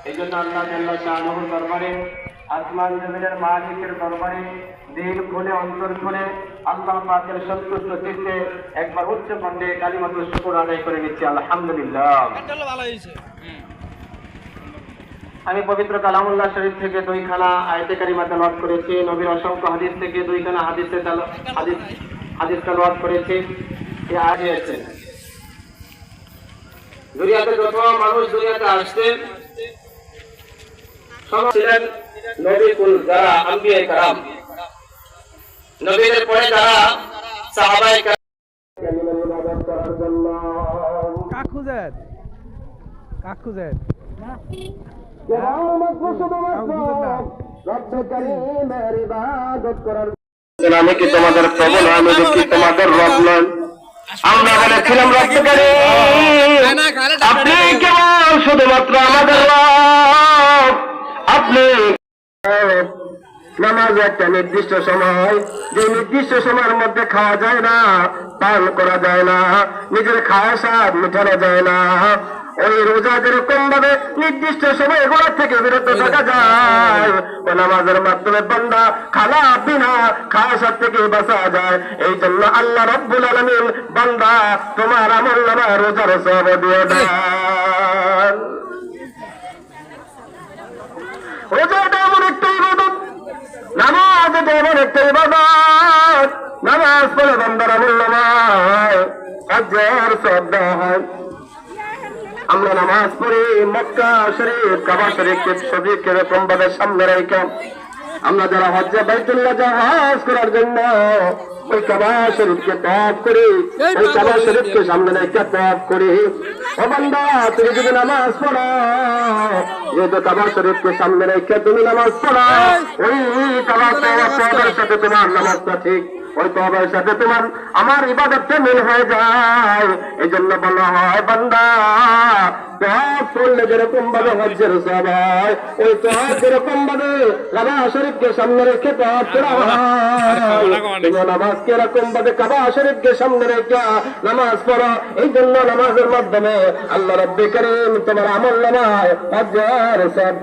এই জন্য আল্লাহ জাল্লা শাআনুহুর দরবারে, আসমান জমিনের মালিকের দরবারে দিল খুলে অন্তর খুলে আল্লাহ পাকের সন্তুষ্ট চিত্তে একবার উচ্চ কণ্ঠে কালিমাতুল শুকর আদায় করে নিচ্ছি আলহামদুলিল্লাহ। আমি পবিত্র কালামুল্লাহ শরীফ থেকে 2খানা আয়াতে কারিমা তেলাওয়াত করেছি, নবীর অসংখ্য হাদিস থেকে 2খানা হাদিস তেলাওয়াত করেছি। এই আয়াতে আছে দুনিয়াতে যত মানুষ দুনিয়াতে আসছেন সব ছিলেন নবীকুল, যারা আম্বিয়ায়ে কেরাম, নবীদের পরে যারা সাহাবায়ে কেরাম ইবাদত করার জন্য আমি কি তোমাদের প্রভু নয়? আমি কি তোমাদের রব নয়? আমরা বলেছিলাম রব কারীম, আপনি কেবল শুধুমাত্র আমাদের রব। আপনি নামাজ একটা নির্দিষ্ট সময়, যে নির্দিষ্ট সময়ের মধ্যে খাওয়া যায় না, পান করা যায় না, নিজের খাওয়া স্বাদ মেটানো যায় না, ওই রোজা যেরকম ভাবে নির্দিষ্ট সময় এগুলো থেকে বিরত থাকা যায়, ও নামাজের মাধ্যমে বান্দা খালা বিনা খাওয়া স্বাদ থেকে বাঁচা যায়। এই জন্য আল্লাহ রাব্বুল আলামিন বান্দা তোমার আমলনামা রোজার সওয়াব দিয়ে দেন। রোজাটা এমন একটা ইবাদত, নামাজ এটা এমন একটা ইবাদত, নামাজ পড়ে বান্দার আমলনামায় আজর সওয়াব দেওয়া হয়। আমরা নামাজ পড়ি মক্কা শরীফ, কাবা শরীফকে এরকম ভাবে সামনে রেখে, আমরা যারা হজ্জে বাইতুল্লাহ হজ করার জন্য ওই কাবা শরীফকে তওয়াফ করি, ওই কাবা শরীফকে সামনে রেখে তওয়াফ করি। ও বান্দা, তুমি যদি নামাজ পড়ো, যেহেতু কাবা শরীফকে সামনে রেখে তুমি নামাজ পড়ো, ওই কাবা তওয়াফের সাথে তোমার নামাজটা ঠিক, ওই তওবার সাথে তোমার আমার ইবাদতটা মিল হয়ে যায়। এই জন্য বলা হয় বান্দা তওয়াফ করলে যেরকম ভাবে হজ্জের সওয়াব হয়, ওই তওয়াফ যেরকম ভাবে কাবা শরীফকে সামনে রেখে তওয়াফ করা হয়, নামাজ এরকম ভাবে কাবা শরীফকে সামনে রেখে নামাজ পড়ো। এই জন্য নামাজের মাধ্যমে আল্লাহ রাব্বুল কারীম তোমার আমলনামায় হজ্জের সওয়াব